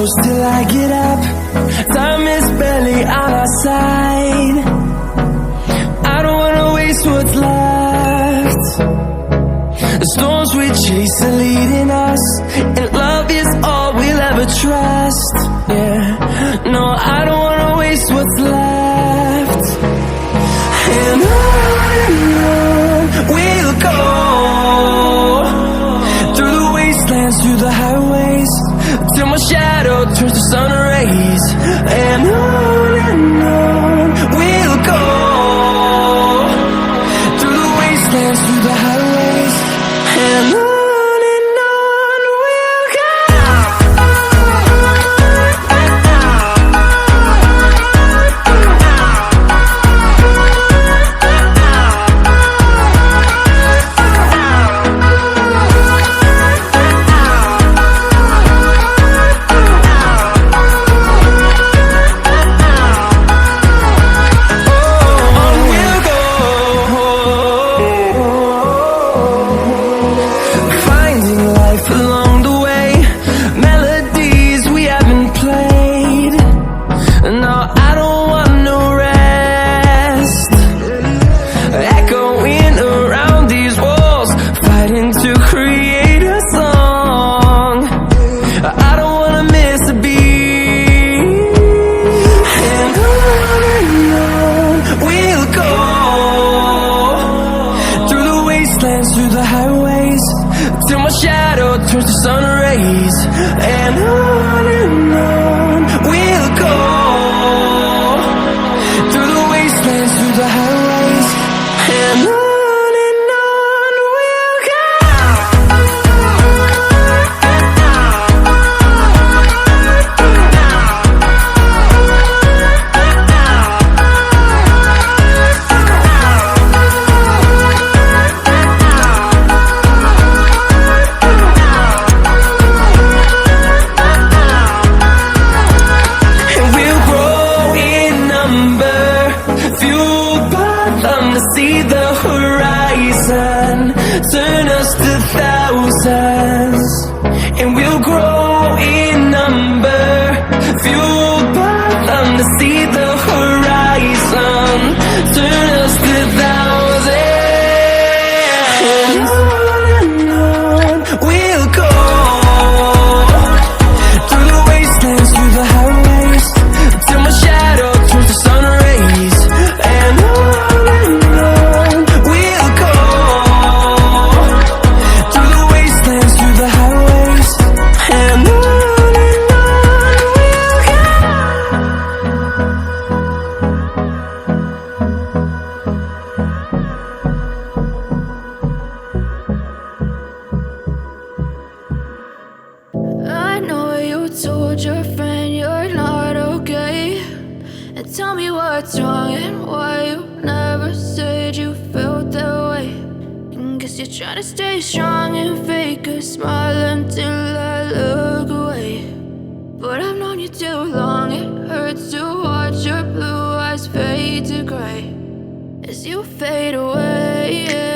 close till I get up. Time is barely on our side. I don't wanna waste what's left. The storms we chase are leading us, and love is all we'll ever trust. Yeah, no, I don't wanna waste what's left. And on we'll go, through the wastelands, through the highways, till my shadow turns to sun rays. And on we'll go, through the wastelands, through the highways, and on we'll go. Through the highways, till my shadow turns to sun rays. And on we'll go, through the wastelands, through the highways, and on we'll go. See the horizon, turn us to thousands, and we'll grow in number, fueled by them. To see the horizon, turn us to thousands, and on we'll go, through the wastelands, through the highways, till my shadow turns to sun rays. And on told your friend you're not okay, and tell me what's wrong and why you never said you felt that way. And guess you're trying to stay strong and fake a smile until I look away. But I've known you too long, it hurts to watch your blue eyes fade to gray as you fade away.